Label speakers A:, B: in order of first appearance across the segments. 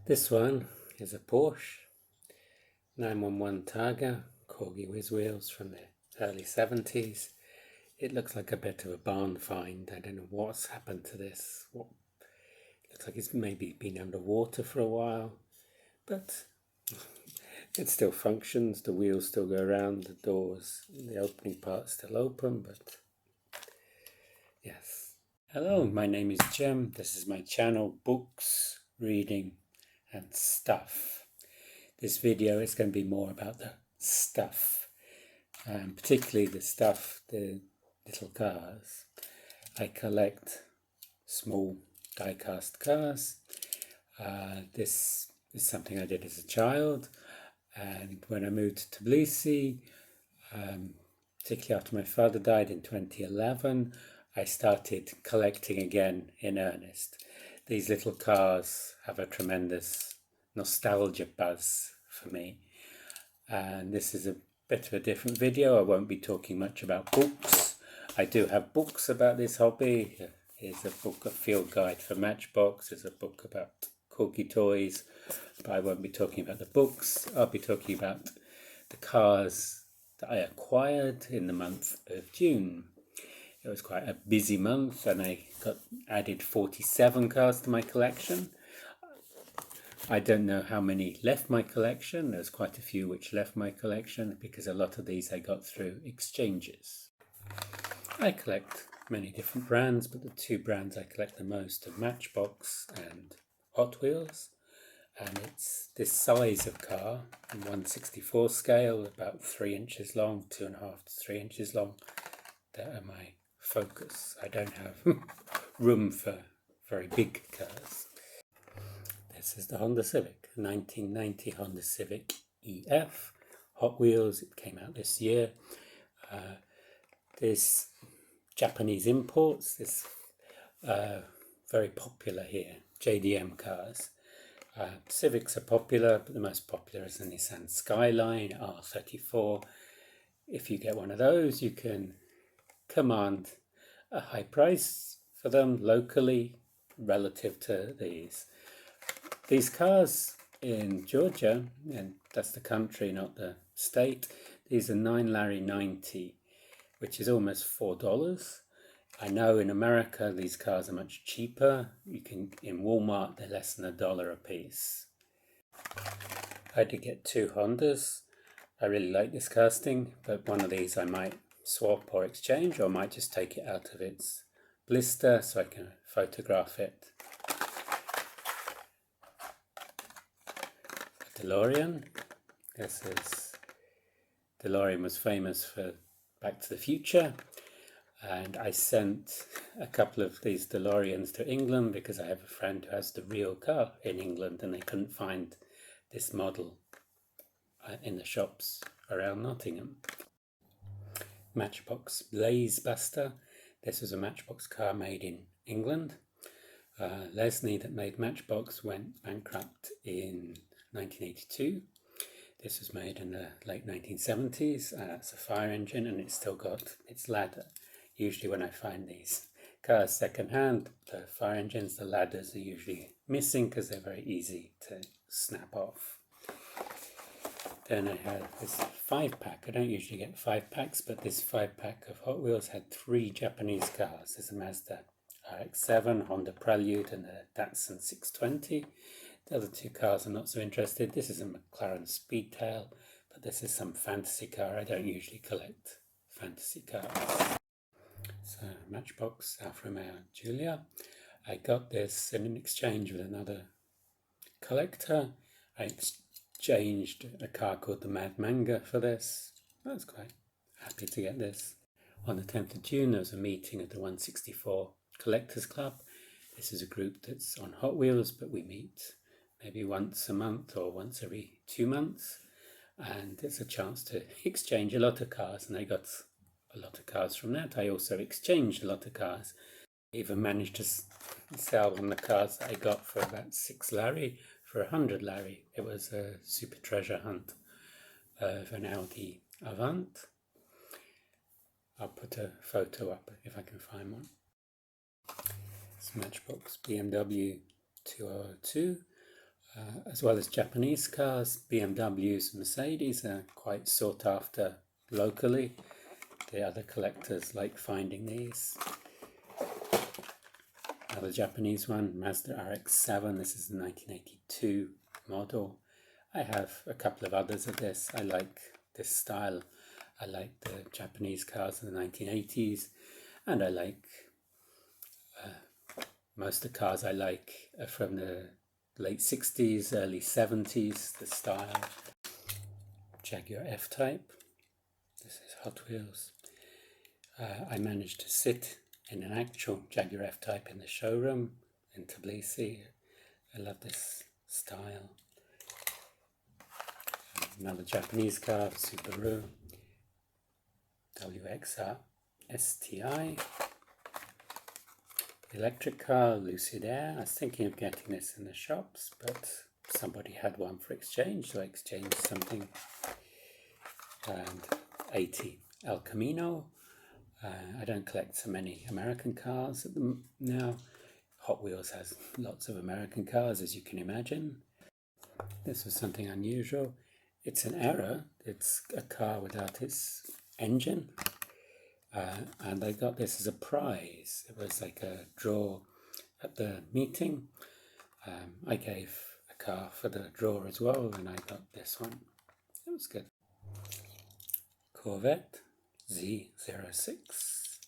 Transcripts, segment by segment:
A: This one is a Porsche 911 Targa Corgi with wheels from the early 70s. It looks like a bit of a barn find. I don't know what's happened to this. Looks like it's maybe been underwater for a while, but it still functions. The wheels still go around, the doors, the opening part's still open, but yes. Hello, my name is Jim. This is my channel, Books, Reading and Stuff. This video is going to be more about the stuff, particularly the stuff, the little cars. I collect small die-cast cars. This is something I did as a child, and when I moved to Tbilisi, particularly after my father died in 2011, I started collecting again in earnest. These little cars have a tremendous nostalgia buzz for me, and this is a bit of a different video. I won't be talking much about books. I do have books about this hobby. Here's a book, a field guide for Matchbox. There's a book about Corgi toys, but I won't be talking about the books. I'll be talking about the cars that I acquired in the month of June. It was quite a busy month, and I got added 47 cars to my collection. I don't know how many left my collection. There's quite a few which left my collection because a lot of these I got through exchanges. I collect many different brands, but the two brands I collect the most are Matchbox and Hot Wheels. And it's this size of car, 1/64 scale, about 3 inches long, 2.5 to 3 inches long, that are my focus. I don't have room for very big cars. This is the Honda Civic, 1990 Honda Civic EF, Hot Wheels. It came out this year. This Japanese imports, this very popular here, JDM cars. Civics are popular, but the most popular is the Nissan Skyline R34. If you get one of those, you can command a high price for them locally relative to these. These cars in Georgia, and that's the country, not the state, these are 9 Lari 90, which is almost $4. I know in America these cars are much cheaper. You can, in Walmart, they're less than $1 a piece. I did get 2 Hondas. I really like this casting, but one of these I might swap or exchange, or I might just take it out of its blister so I can photograph it. A DeLorean. DeLorean was famous for Back to the Future, and I sent a couple of these DeLoreans to England because I have a friend who has the real car in England, and they couldn't find this model in the shops around Nottingham. Matchbox Blaze Buster. This was a Matchbox car made in England. Lesney, that made Matchbox, went bankrupt in 1982. This was made in the late 1970s. It's a fire engine, and it's still got its ladder. Usually when I find these cars second-hand, the fire engines, the ladders are usually missing because they're very easy to snap off. Then I have this 5-pack. I don't usually get 5-packs, but this 5-pack of Hot Wheels had 3 Japanese cars. There's a Mazda RX-7, Honda Prelude, and a Datsun 620. The other 2 cars I'm not so interested. This is a McLaren Speedtail, but this is some fantasy car. I don't usually collect fantasy cars. So Matchbox Alfa Romeo Giulia. I got this in an exchange with another collector. I exchanged a car called the Mad Manga for this. I was quite happy to get this. On the 10th of June there was a meeting at the 164 Collectors Club. This is a group that's on Hot Wheels, but we meet maybe once a month or once every 2 months, and it's a chance to exchange a lot of cars, and I got a lot of cars from that. I also exchanged a lot of cars. I even managed to sell one of the cars that I got for about 6 Lari for 100 Lari. It was a super treasure hunt of an Audi Avant. I'll put a photo up if I can find one. It's Matchbox BMW 202. as well as Japanese cars. BMWs and Mercedes are quite sought after locally. The other collectors like finding these. Another Japanese one, Mazda RX-7. This is the 1982 model. I have a couple of others of this. I like this style. I like the Japanese cars in the 1980s, and I like most of the cars I like are from the late 60s, early 70s, the style. Jaguar F-Type. This is Hot Wheels. I managed to sit in an actual Jaguar F-Type in the showroom in Tbilisi. I love this style. Another Japanese car, Subaru WXR STI. Electric car, Lucid Air. I was thinking of getting this in the shops, but somebody had one for exchange, so I exchanged something. And 80 El Camino. I don't collect so many American cars now. Hot Wheels has lots of American cars, as you can imagine. This was something unusual. It's an error. It's a car without its engine. And I got this as a prize. It was like a draw at the meeting. I gave a car for the draw as well, and I got this one. It was good. Corvette Z06.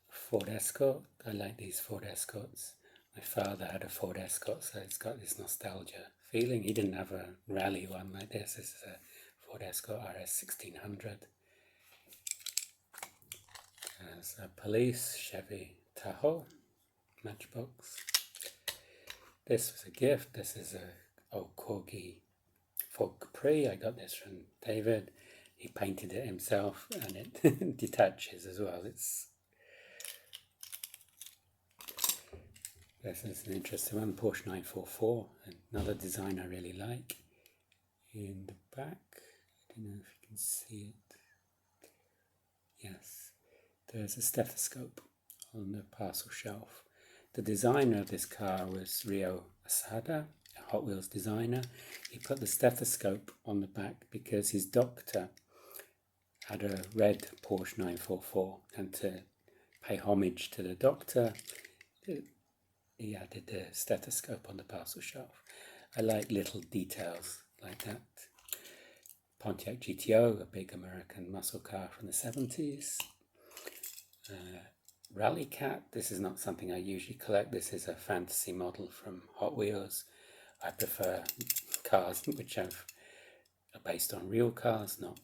A: Ford Escort. I like these Ford Escorts. My father had a Ford Escort, so it's got this nostalgia feeling. He didn't have a rally one like this. This is a Ford Escort RS 1600. There's a Police Chevy Tahoe Matchbox. This was a gift. This is a old Corgi Ford Capri. I got this from David. He painted it himself, and it detaches as well. This is an interesting one, Porsche 944, another design I really like. In the back, I don't know if you can see it. Yes, there's a stethoscope on the parcel shelf. The designer of this car was Ryo Asada, a Hot Wheels designer. He put the stethoscope on the back because his doctor had a red Porsche 944, and to pay homage to the doctor, he added the stethoscope on the parcel shelf. I like little details like that. Pontiac GTO, a big American muscle car from the 70s. Rally Cat, this is not something I usually collect. This is a fantasy model from Hot Wheels. I prefer cars which are based on real cars, not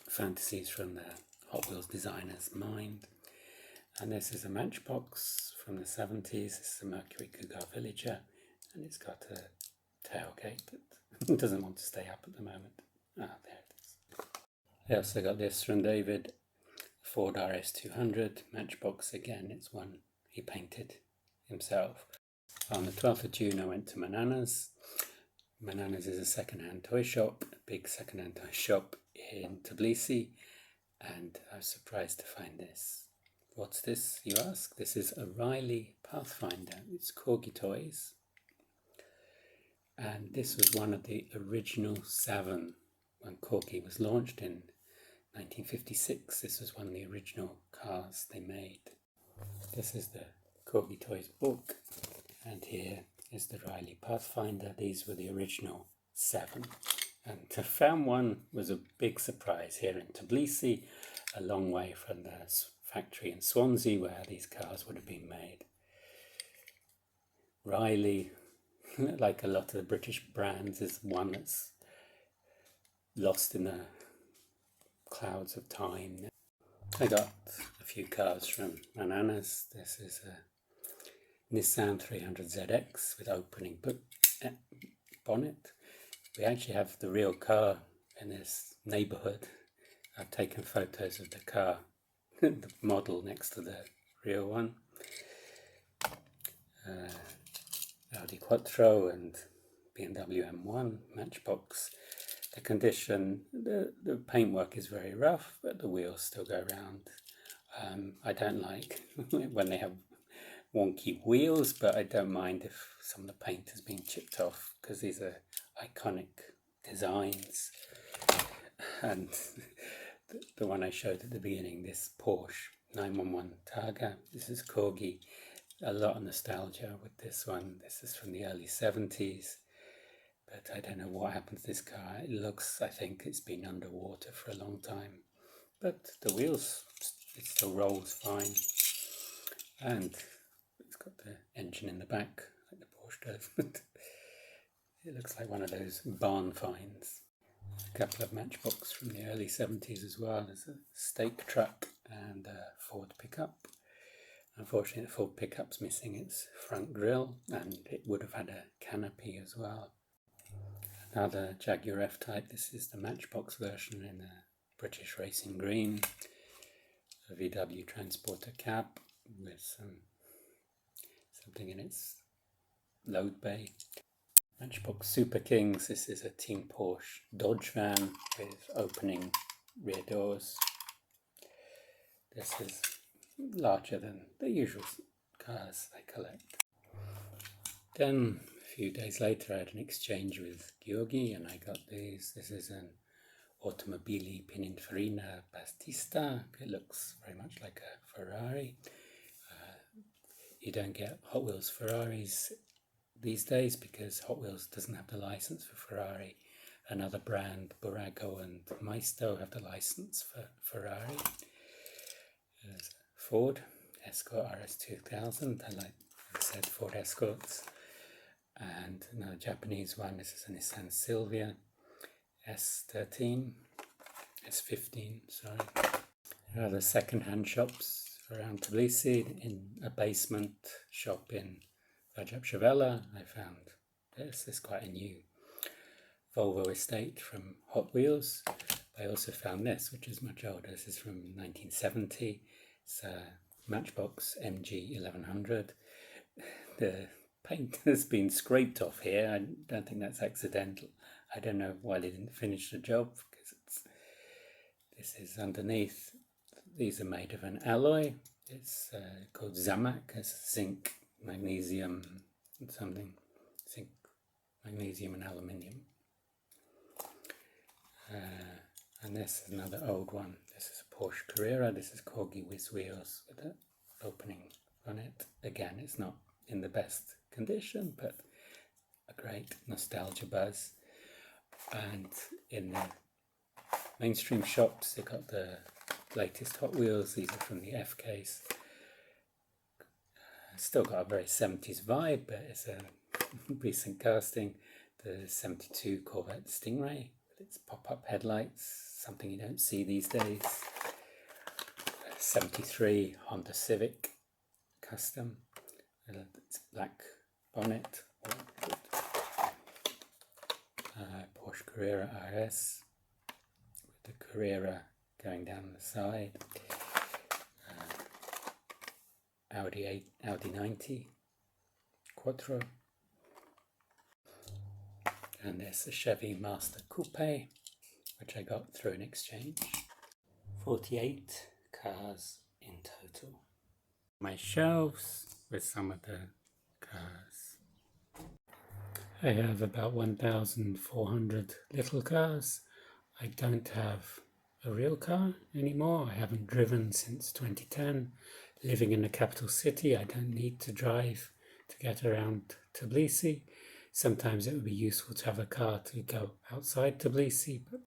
A: fantasies from the Hot Wheels designer's mind. And this is a Matchbox from the 70s. This is a Mercury Cougar Villager, and it's got a tailgate that doesn't want to stay up at the moment. Ah, there it is. I also got this from David, Ford RS200 Matchbox. Again, it's one he painted himself. On the 12th of June, I went to Manana's. Manana's is a second-hand toy shop, a big second-hand toy shop in Tbilisi, and I was surprised to find this. What's this, you ask? This is a Riley Pathfinder. It's Corgi toys. And this was one of the original 7 when Corgi was launched in 1956. This was one of the original cars they made. This is the Corgi Toys book. And here is the Riley Pathfinder. These were the original 7. And to found one was a big surprise here in Tbilisi, a long way from the factory in Swansea where these cars would have been made. Riley, like a lot of the British brands, is one that's lost in the clouds of time. I got a few cars from Manana's. This is a Nissan 300ZX with opening bonnet. We actually have the real car in this neighbourhood. I've taken photos of the car, the model next to the real one. Audi Quattro and BMW M1 Matchbox. The condition, the paintwork is very rough, but the wheels still go round. I don't like when they have wonky wheels, but I don't mind if some of the paint has been chipped off because these are iconic designs. And the one I showed at the beginning, this Porsche 911 Targa, this is Corgi. A lot of nostalgia with this one. This is from the early 70s, but I don't know what happened to this car. It looks, I think it's been underwater for a long time, but the wheels, it still rolls fine, and it's got the engine in the back like the Porsche does. It looks like one of those barn finds. A couple of Matchbox from the early 70s as well. There's a stake truck and a Ford pickup. Unfortunately, the Ford pickup's missing its front grille, and it would have had a canopy as well. Another Jaguar F-Type. This is the Matchbox version in a British racing green. A VW Transporter cab with something in its load bay. Matchbox Super Kings. This is a Team Porsche Dodge van with opening rear doors. This is larger than the usual cars I collect. Then a few days later I had an exchange with Georgi and I got these. This is an Automobili Pininfarina Battista. It looks very much like a Ferrari. You don't get Hot Wheels Ferraris these days because Hot Wheels doesn't have the license for Ferrari. Another brand, Burago and Maisto, have the license for Ferrari. There's Ford Escort RS 2000. I like, as I said, Ford Escorts. And another Japanese one. This is a Nissan Silvia S15, sorry. There are the second-hand shops around Tbilisi. In a basement shop in Vajapshavela, I found this. It's quite a new Volvo estate from Hot Wheels. I also found this, which is much older. This is from 1970. It's a Matchbox MG 1100. The paint has been scraped off here. I don't think that's accidental. I don't know why they didn't finish the job, because this is underneath. These are made of an alloy. It's called Zamak. It's zinc, magnesium, and something. Zinc, magnesium, and aluminium. And this is another old one. This is a Porsche Carrera. This is Corgi Whiz wheels with an opening on it. Again, it's not in the best condition, but a great nostalgia buzz. And in the mainstream shops, they got the latest Hot Wheels. These are from the F case. Still got a very 70s vibe, but it's a recent casting. The 72 Corvette Stingray with its pop-up headlights, something you don't see these days. 73 Honda Civic Custom, its black bonnet. Porsche Carrera RS with the Carrera going down the side. Audi 90 Quattro. And there's a Chevy Master Coupe, which I got through an exchange. 48 cars in total. My shelves with some of the cars. I have about 1,400 little cars. I don't have a real car anymore. I haven't driven since 2010. Living in the capital city, I don't need to drive to get around Tbilisi. Sometimes it would be useful to have a car to go outside Tbilisi. But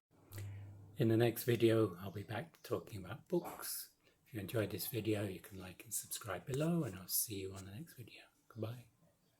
A: in the next video, I'll be back talking about books. If you enjoyed this video, you can like and subscribe below, and I'll see you on the next video. Goodbye.